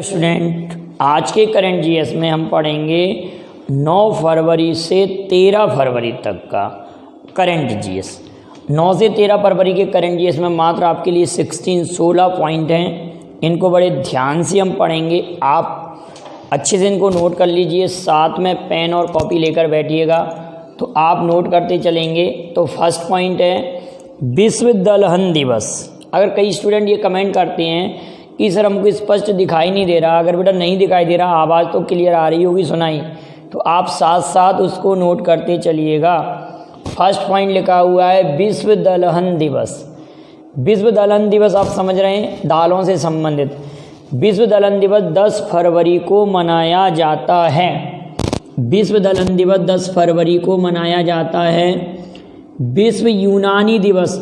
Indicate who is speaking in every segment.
Speaker 1: Student, आज के current GS में हम पढ़ेंगे 9 फरवरी से 13 फरवरी तक का करंट जीएस। 9 से 13 फरवरी के करंट जीएस में मात्र आपके लिए 16 पॉइंट हैं। इनको बड़े ध्यान से हम पढ़ेंगे। आप अच्छे से इनको नोट कर लीजिए, साथ में पेन और कॉपी लेकर बैठिएगा तो आप नोट करते चलेंगे। तो फर्स्ट पॉइंट है विश्व दलहन दिवस। अगर कई स्टूडेंट ये कमेंट करते हैं कि सर हमको स्पष्ट दिखाई नहीं दे रहा, अगर बेटा नहीं दिखाई दे रहा, आवाज़ तो क्लियर आ रही होगी सुनाई, तो आप साथ साथ उसको नोट करते चलिएगा। फर्स्ट पॉइंट लिखा हुआ है विश्व दलहन दिवस। विश्व दलहन दिवस आप समझ रहे हैं, दालों से संबंधित। विश्व दलहन दिवस 10 फरवरी को मनाया जाता है। विश्व दलहन दिवस 10 फरवरी को मनाया जाता है। विश्व यूनानी दिवस,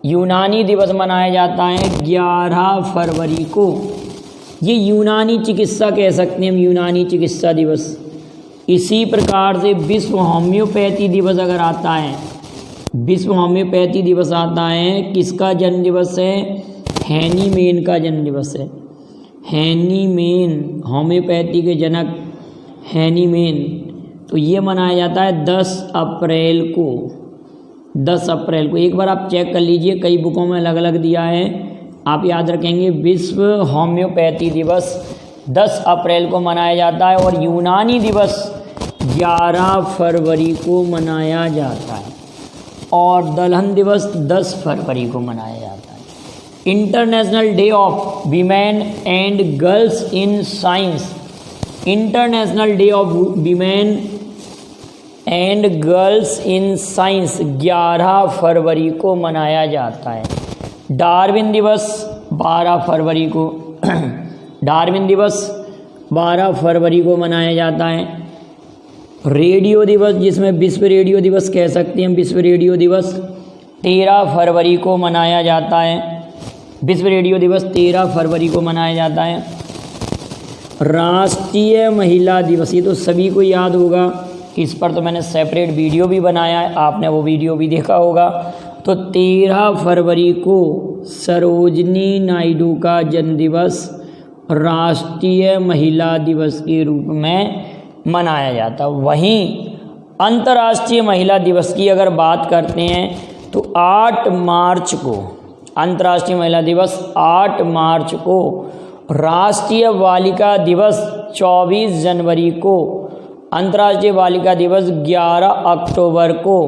Speaker 1: यूनानी दिवस मनाया जाता है 11 फरवरी को। ये यूनानी चिकित्सा कह सकते हैं हम, यूनानी चिकित्सा दिवस। इसी प्रकार से विश्व होम्योपैथी दिवस अगर आता है, विश्व होम्योपैथी दिवस आता है, किसका जन्म दिवस है? हैनीमैन का जन्म दिवस है। हैनीमैन, होम्योपैथी के जनक हैनीमैन। तो ये मनाया जाता है 10 अप्रैल को। 10 अप्रैल को एक बार आप चेक कर लीजिए, कई बुकों में अलग अलग दिया है, आप याद रखेंगे। विश्व होम्योपैथी दिवस 10 अप्रैल को मनाया जाता है और यूनानी दिवस 11 फरवरी को मनाया जाता है और दलहन दिवस 10 फरवरी को मनाया जाता है। International day of women and girls in science, international day of women and girls in science 11 फरवरी को मनाया जाता है। डार्विन दिवस 12 फरवरी को डार्विन दिवस 12 फरवरी को मनाया जाता है। रेडियो दिवस, जिसमें विश्व रेडियो दिवस कह सकते हैं, विश्व रेडियो दिवस 13 फरवरी को मनाया जाता है। विश्व रेडियो दिवस 13 फरवरी को मनाया जाता है। राष्ट्रीय महिला दिवस, ये तो सभी को याद होगा, इस पर तो मैंने सेपरेट वीडियो भी बनाया है, आपने वो वीडियो भी देखा होगा। तो 13 फरवरी को सरोजनी नायडू का जन्मदिवस राष्ट्रीय महिला दिवस के रूप में मनाया जाता। वहीं अंतर्राष्ट्रीय महिला दिवस की अगर बात करते हैं तो 8 मार्च को, अंतर्राष्ट्रीय महिला दिवस 8 मार्च को, राष्ट्रीय बालिका दिवस 24 जनवरी को, अंतर्राष्ट्रीय बालिका दिवस 11 अक्टूबर को।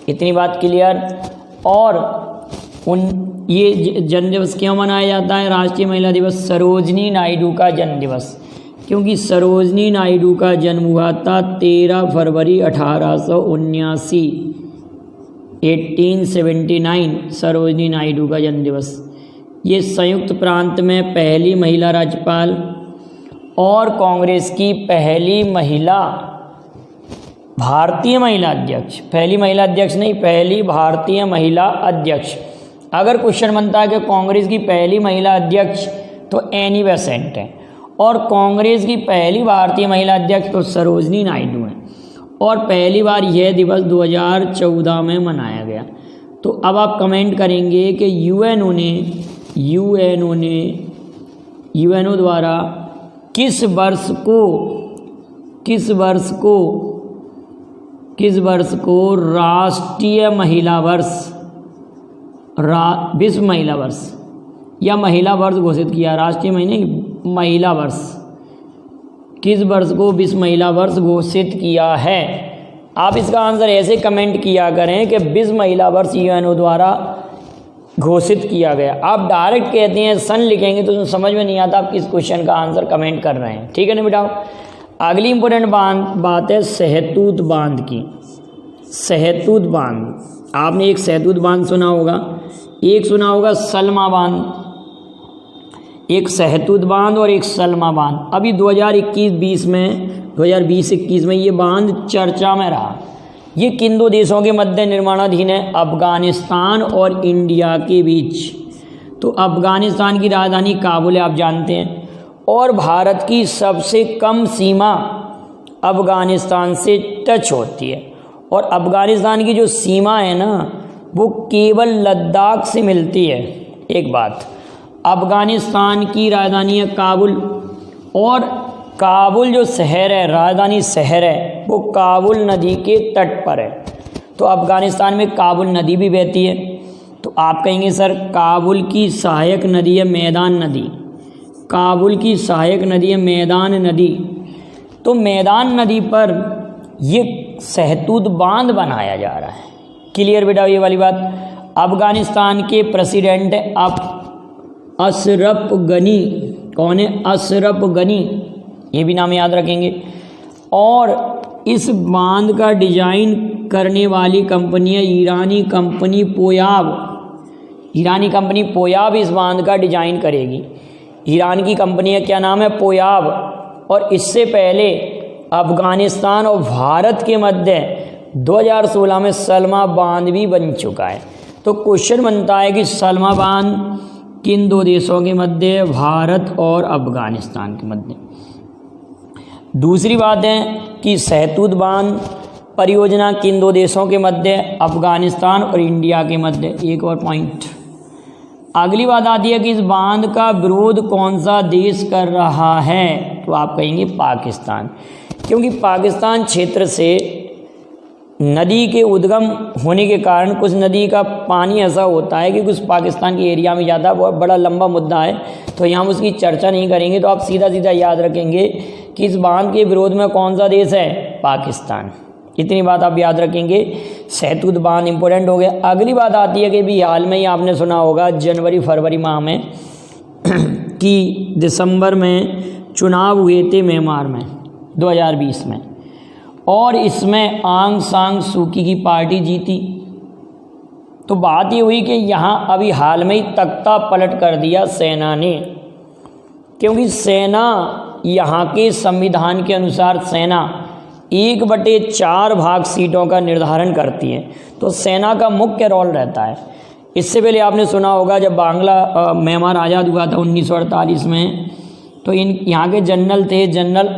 Speaker 1: इतनी बात क्लियर। और ये जन्मदिवस क्यों मनाया जाता है? राष्ट्रीय महिला दिवस सरोजनी नायडू का जन्मदिवस, क्योंकि सरोजनी नायडू का जन्म हुआ था 13 फरवरी 1879, 1879 सरोजनी नायडू का जन्मदिवस। ये संयुक्त प्रांत में पहली महिला राज्यपाल और कांग्रेस की पहली महिला, भारतीय महिला अध्यक्ष, पहली महिला अध्यक्ष नहीं, पहली भारतीय महिला अध्यक्ष। अगर क्वेश्चन बनता है कि कांग्रेस की पहली महिला अध्यक्ष, तो एनी बेसेंट है, और कांग्रेस की पहली भारतीय महिला अध्यक्ष तो सरोजनी नायडू हैं। और पहली बार यह दिवस 2014 में मनाया गया। तो अब आप कमेंट करेंगे कि यूएनओ द्वारा किस वर्ष को राष्ट्रीय महिला वर्ष, विश्व महिला वर्ष या महिला वर्ष घोषित किया? राष्ट्रीय महिला वर्ष, किस वर्ष को विश्व महिला वर्ष घोषित किया है? आप इसका आंसर ऐसे कमेंट किया करें कि विश्व महिला वर्ष यूएनओ द्वारा घोषित किया गया। आप डायरेक्ट कहते हैं सन लिखेंगे तो समझ में नहीं आता आप किस क्वेश्चन का आंसर कमेंट कर रहे हैं। ठीक है ना बेटा। अगली इंपॉर्टेंट बात है सहतूत बांध की। सहतूत बांध, आपने एक सहतूत बांध सुना होगा, एक सुना होगा सलमा बांध। एक सहतूत बांध और एक सलमा बांध। अभी 2021 में ये बांध चर्चा में रहा। ये किन दो देशों के मध्य निर्माणाधीन है? अफगानिस्तान और इंडिया के बीच। तो अफगानिस्तान की राजधानी काबुल है, आप जानते हैं, और भारत की सबसे कम सीमा अफगानिस्तान से टच होती है। और अफगानिस्तान की जो सीमा है ना, वो केवल लद्दाख से मिलती है। एक बात, अफ़गानिस्तान की राजधानी है काबुल, और काबुल जो शहर है, राजधानी शहर है, वो काबुल नदी के तट पर है। तो अफ़गानिस्तान में काबुल नदी भी बहती है। तो आप कहेंगे सर काबुल की सहायक नदी है मैदान नदी, काबुल की सहायक नदी है मैदान नदी। तो मैदान नदी पर ये सहतूत बांध बनाया जा रहा है। क्लियर बेटा ये वाली बात। अफ़गानिस्तान के प्रेसिडेंट अशरफ गनी, कौन है? अशरफ गनी, ये भी नाम याद रखेंगे। और इस बांध का डिजाइन करने वाली कंपनी है ईरानी कंपनी पोयाब। ईरानी कंपनी पोयाब इस बांध का डिजाइन करेगी। ईरान की कंपनी है, क्या नाम है? पोयाब। और इससे पहले अफ़गानिस्तान और भारत के मध्य 2016 में सलमा बांध भी बन चुका है। तो क्वेश्चन बनता है कि सलमा बांध किन दो देशों के मध्य? भारत और अफ़गानिस्तान के मध्य। दूसरी बात है कि सहतूत बांध परियोजना किन दो देशों के मध्य? अफ़गानिस्तान और इंडिया के मध्य। एक और पॉइंट। अगली बात आती है कि इस बांध का विरोध कौन सा देश कर रहा है? तो आप कहेंगे पाकिस्तान, क्योंकि पाकिस्तान क्षेत्र से नदी के उद्गम होने के कारण कुछ नदी का पानी ऐसा होता है कि कुछ पाकिस्तान के एरिया में जाता है। बहुत बड़ा लंबा मुद्दा है, तो यहाँ हम उसकी चर्चा नहीं करेंगे। तो आप सीधा सीधा याद रखेंगे कि इस बांध के विरोध में कौन सा देश है? पाकिस्तान। इतनी बात आप याद रखेंगे। सहतूत बांध इंपॉर्टेंट हो गया। अगली बात आती है कि भी हाल में ही आपने सुना होगा जनवरी फरवरी माह में कि दिसंबर में चुनाव हुए थे म्यांमार में 2020 में, और इसमें आंग सांग सूकी की पार्टी जीती। तो बात ये हुई कि यहाँ अभी हाल में ही तख्ता पलट कर दिया सेना ने, क्योंकि सेना यहाँ के संविधान के अनुसार सेना 1/4 भाग सीटों का निर्धारण करती है। तो सेना का मुख्य रोल रहता है। इससे पहले आपने सुना होगा जब म्यांमार आज़ाद हुआ था 1948 में, तो यहाँ के जनरल थे जनरल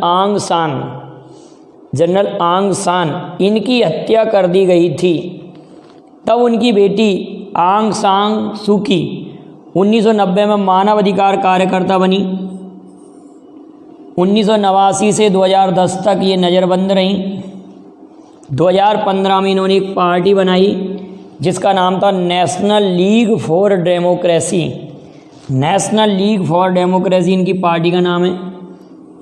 Speaker 1: आंग सान, इनकी हत्या कर दी गई थी। तब उनकी बेटी आंग सांग सूकी 1990 में मानव अधिकार कार्यकर्ता बनी। 1989 से 2010 तक ये नज़रबंद रहीं। 2015 में इन्होंने एक पार्टी बनाई जिसका नाम था national league for democracy. National league for democracy इनकी पार्टी का नाम है,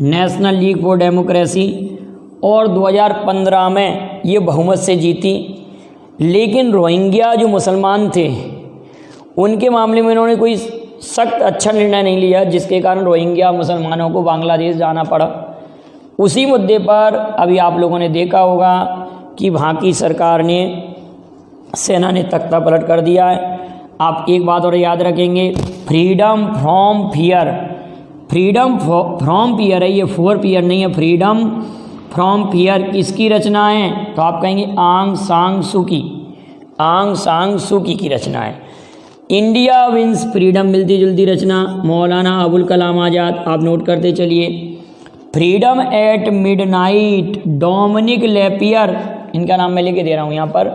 Speaker 1: नेशनल लीग फॉर डेमोक्रेसी। और 2015 में ये बहुमत से जीती। लेकिन रोहिंग्या जो मुसलमान थे उनके मामले में इन्होंने कोई सख्त अच्छा निर्णय नहीं लिया, जिसके कारण रोहिंग्या मुसलमानों को बांग्लादेश जाना पड़ा। उसी मुद्दे पर अभी आप लोगों ने देखा होगा कि वहाँ की सरकार ने, सेना ने तख्ता पलट कर दिया है। आप एक बात और याद रखेंगे, freedom from fear. Freedom from fear है, ये फॉर फियर नहीं है। फ्रीडम फ्रॉम फियर किसकी रचना है? तो आप कहेंगे आंग सांग सूकी, आंग सांग सूकी की रचना है। इंडिया विंस फ्रीडम मिलती जुलती रचना मौलाना अबुल कलाम आज़ाद। आप नोट करते चलिए। Freedom at midnight Dominique Lapierre, इनका नाम मैं लेके दे रहा हूँ यहाँ पर,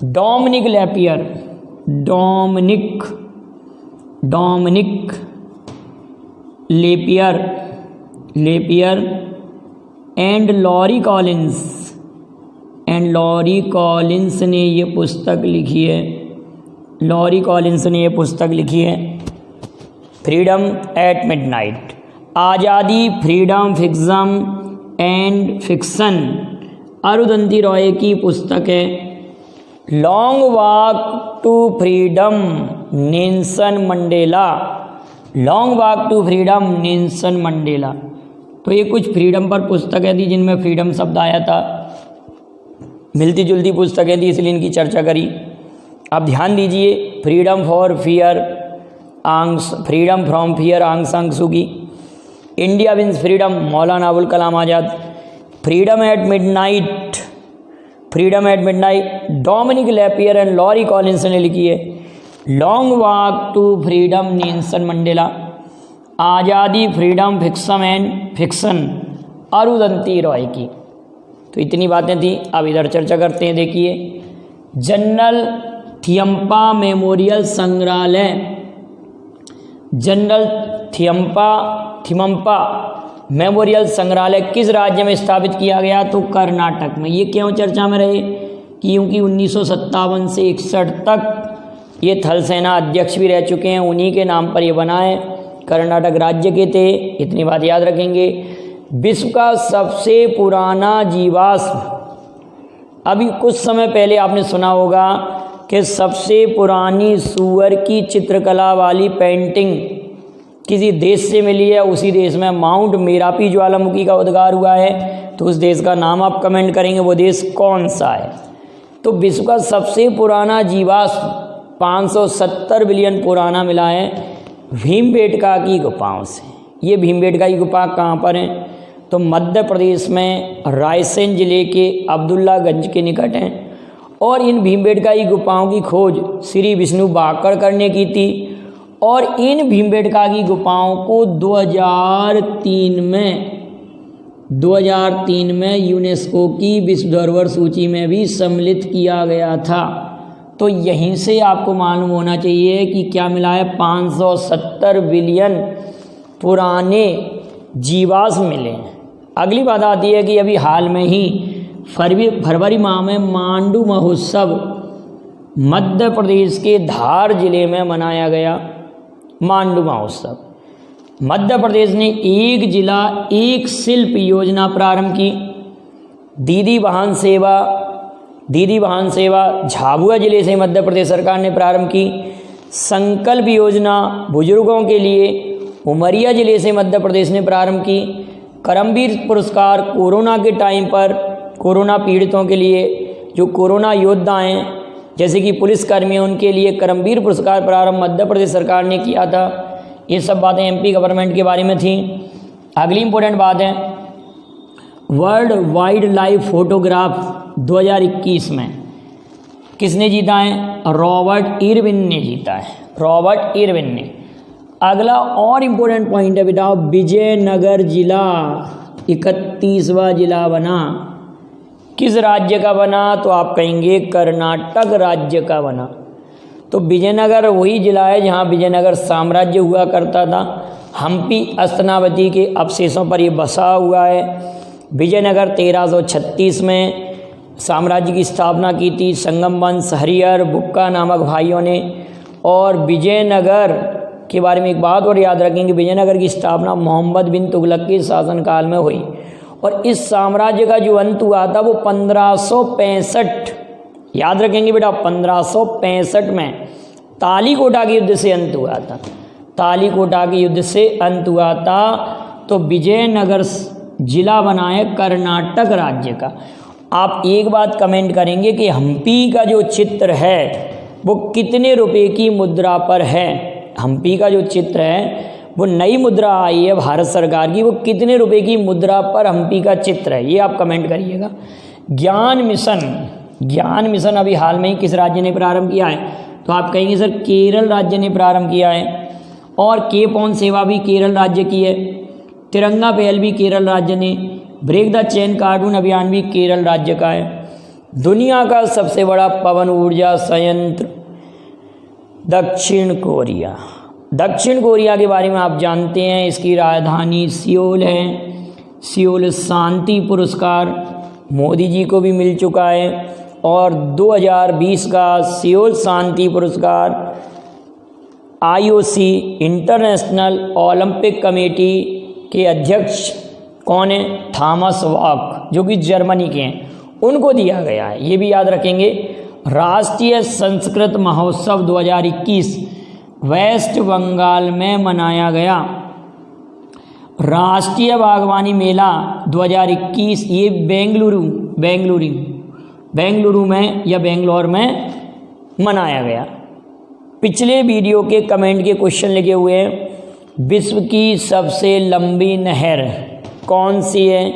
Speaker 1: Dominique Lapierre, Dominique Lapierre and Larry Collins ने ये पुस्तक लिखी है। लॉरी कॉलिंस ने ये पुस्तक लिखी है फ्रीडम एट मिडनाइट, आज़ादी फ्रीडम फिक्शन। अरुंधति रॉय की पुस्तक है। Long walk to freedom Nelson Mandela, long walk to freedom Nelson Mandela. तो ये कुछ फ्रीडम पर पुस्तकें थी जिनमें फ्रीडम शब्द आया था। मिलती जुलती पुस्तकें थी, इसलिए इनकी चर्चा करी। अब ध्यान दीजिए, फ्रीडम फ्रॉम फियर आंग सांग सूकी, India wins freedom Maulana Abul Kalam Azad, freedom at midnight Dominique Lapierre and Larry Collins ने लिखी है। Long walk to freedom Nelson Mandela, Azadi freedom fiction Arundhati Roy की। तो इतनी बातें थी। अब इधर चर्चा करते हैं। देखिए, जनरल थियम्पा मेमोरियल संग्रहालय जनरल थिमम्पा मेमोरियल संग्रहालय किस राज्य में स्थापित किया गया? तो कर्नाटक में। ये क्यों चर्चा में रहे? क्योंकि 1957 से 61 तक ये थल सेना अध्यक्ष भी रह चुके हैं, उन्हीं के नाम पर ये बना है, कर्नाटक राज्य के थे। इतनी बात याद रखेंगे। विश्व का सबसे पुराना जीवाश्म, अभी कुछ समय पहले आपने सुना होगा कि सबसे पुरानी सूअर की चित्रकला वाली पेंटिंग किसी देश से मिली है, उसी देश में माउंट मेरापी ज्वालामुखी का उद्गार हुआ है। तो उस देश का नाम आप कमेंट करेंगे, वो देश कौन सा है? तो विश्व का सबसे पुराना जीवाश्म 570 बिलियन पुराना मिला है भीमबेटका की गुफाओं से। ये भीमबेटका की गुफा कहाँ पर है? तो मध्य प्रदेश में रायसेन जिले के अब्दुल्लागंज के निकट हैं। और इन भीमबेटका की गुफाओं की खोज श्री विष्णु भाकड़कर ने की थी। और इन भीमबेटका की गुफाओं को 2003 में यूनेस्को की विश्व धरोहर सूची में भी सम्मिलित किया गया था। तो यहीं से आपको मालूम होना चाहिए कि क्या मिला है, 570 बिलियन पुराने जीवाश्म मिले हैं। अगली बात आती है कि अभी हाल में ही फरवरी माह में मांडू महोत्सव मध्य प्रदेश के धार जिले में मनाया गया। मांडू महोत्सव, मध्य प्रदेश ने एक जिला एक शिल्प योजना प्रारंभ की। दीदी वाहन सेवा झाबुआ जिले से मध्य प्रदेश सरकार ने प्रारंभ की। संकल्प योजना बुजुर्गों के लिए उमरिया जिले से मध्य प्रदेश ने प्रारंभ की। करमवीर पुरस्कार कोरोना के टाइम पर कोरोना पीड़ितों के लिए, जो कोरोना योद्धा हैं जैसे कि पुलिसकर्मी हैं, उनके लिए करमवीर पुरस्कार प्रारंभ मध्य प्रदेश सरकार ने किया था। ये सब बातें एमपी गवर्नमेंट के बारे में थी। अगली इंपॉर्टेंट बात है, वर्ल्ड वाइल्ड लाइफ फोटोग्राफ 2021 में किसने जीता है? रॉबर्ट इरविन ने जीता है, रॉबर्ट इरविन ने। अगला और इम्पोर्टेंट पॉइंट है बेटा, विजयनगर जिला 31वां जिला बना। किस राज्य का बना? तो आप कहेंगे कर्नाटक राज्य का बना। तो विजयनगर वही जिला है जहाँ विजयनगर साम्राज्य हुआ करता था। हम्पी हस्तनावती के अवशेषों पर ये बसा हुआ है। विजयनगर 1336 में साम्राज्य की स्थापना की थी संगम वंश हरिहर बुक्का नामक भाइयों ने। और विजयनगर के बारे में एक बात और याद रखेंगे, विजयनगर की स्थापना मोहम्मद बिन तुगलक के शासनकाल में हुई। और इस साम्राज्य का जो अंत हुआ था वो 1565, याद रखेंगे बेटा, 1565 में तालीकोटा के युद्ध से अंत हुआ था। तालीकोटा के युद्ध से अंत हुआ था। तो विजयनगर जिला बना है कर्नाटक राज्य का। आप एक बात कमेंट करेंगे कि हम्पी का जो चित्र है वो कितने रुपए की मुद्रा पर है? हम्पी का जो चित्र है वो नई मुद्रा आई है भारत सरकार की, वो कितने रुपए की मुद्रा पर हम्पी का चित्र है, ये आप कमेंट करिएगा। ज्ञान मिशन अभी हाल में ही किस राज्य ने प्रारंभ किया है? तो आप कहेंगे सर केरल राज्य ने प्रारंभ किया है। और केप ऑन सेवा भी केरल राज्य की है। तिरंगा पहल भी केरल राज्य ने। ब्रेक द चेन कार्टून अभियान भी केरल राज्य का है। दुनिया का सबसे बड़ा पवन ऊर्जा संयंत्र दक्षिण कोरिया के बारे में आप जानते हैं, इसकी राजधानी सियोल है। सियोल शांति पुरस्कार मोदी जी को भी मिल चुका है। और 2020 का सियोल शांति पुरस्कार IOC इंटरनेशनल ओलंपिक कमेटी के अध्यक्ष कौन है? थॉमस बॉक, जो कि जर्मनी के हैं, उनको दिया गया है। ये भी याद रखेंगे। राष्ट्रीय संस्कृत महोत्सव 2021 वेस्ट बंगाल में मनाया गया। राष्ट्रीय बागवानी मेला 2021 ये बेंगलुरु में या बेंगलोर में मनाया गया। पिछले वीडियो के कमेंट के क्वेश्चन लिखे हुए हैं, विश्व की सबसे लंबी नहर कौन सी है?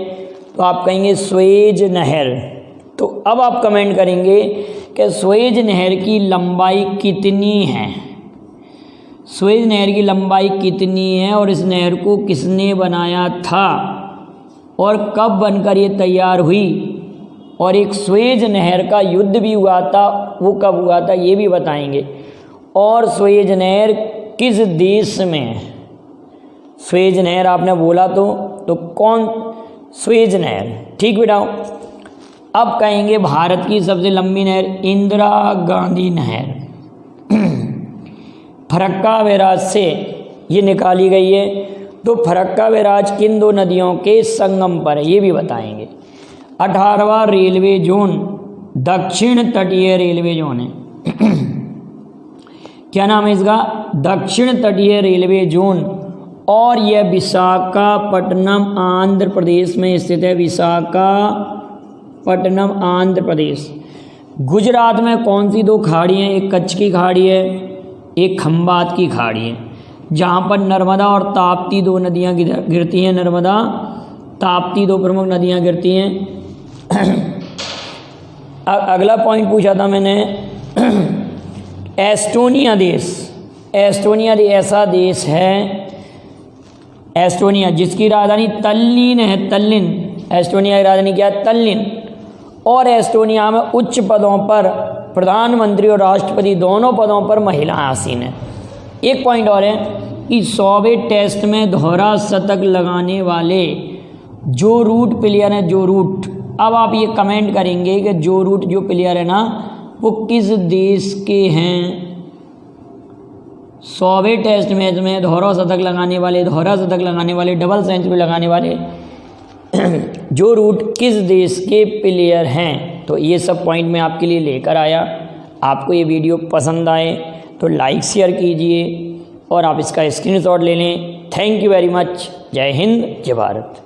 Speaker 1: तो आप कहेंगे स्वेज नहर। तो अब आप कमेंट करेंगे कि स्वेज नहर की लंबाई कितनी है? स्वेज नहर की लंबाई कितनी है और इस नहर को किसने बनाया था और कब बनकर ये तैयार हुई? और एक स्वेज नहर का युद्ध भी हुआ था, वो कब हुआ था ये भी बताएंगे। और स्वेज नहर किस देश में? स्वेज नहर आपने बोला तो कौन? स्वेज नहर, ठीक बेटा। अब कहेंगे भारत की सबसे लंबी नहर, इंदिरा गांधी नहर। फरक्का बैराज से ये निकाली गई है। तो फरक्का बैराज किन दो नदियों के संगम पर है, ये भी बताएंगे। 18वां रेलवे जोन दक्षिण तटीय रेलवे जोन है। क्या नाम है इसका? दक्षिण तटीय रेलवे जोन, और यह विशाखापट्टनम आंध्र प्रदेश में स्थित है। विशाखापट्टनम आंध्र प्रदेश। गुजरात में कौन सी दो खाड़ी हैं? एक कच्छ की खाड़ी है, एक खंबात की खाड़ी है, जहाँ पर नर्मदा और ताप्ती दो नदियाँ गिरती हैं। नर्मदा ताप्ती दो प्रमुख नदियाँ गिरती हैं। अगला पॉइंट पूछा था मैंने, एस्टोनिया देश। एस्टोनिया ऐसा देश है, एस्टोनिया, जिसकी राजधानी तल्लीन है। तल्लीन, एस्टोनिया की राजधानी क्या है? तल्लीन। और एस्टोनिया में उच्च पदों पर प्रधानमंत्री और राष्ट्रपति दोनों पदों पर महिलाएं आसीन हैं। एक पॉइंट और है कि 100वें टेस्ट में दोहरा शतक लगाने वाले जो रूट प्लेयर हैं, जो रूट, अब आप ये कमेंट करेंगे कि जो रूट जो प्लेयर है ना वो किस देश के हैं। 100वें टेस्ट मैच में दोहरा शतक लगाने वाले, डबल सेंचुरी लगाने वाले जो रूट किस देश के प्लेयर हैं। तो ये सब पॉइंट मैं आपके लिए लेकर आया। आपको ये वीडियो पसंद आए तो लाइक शेयर कीजिए और आप इसका स्क्रीनशॉट ले लें। Thank you very much. जय हिंद, जय भारत।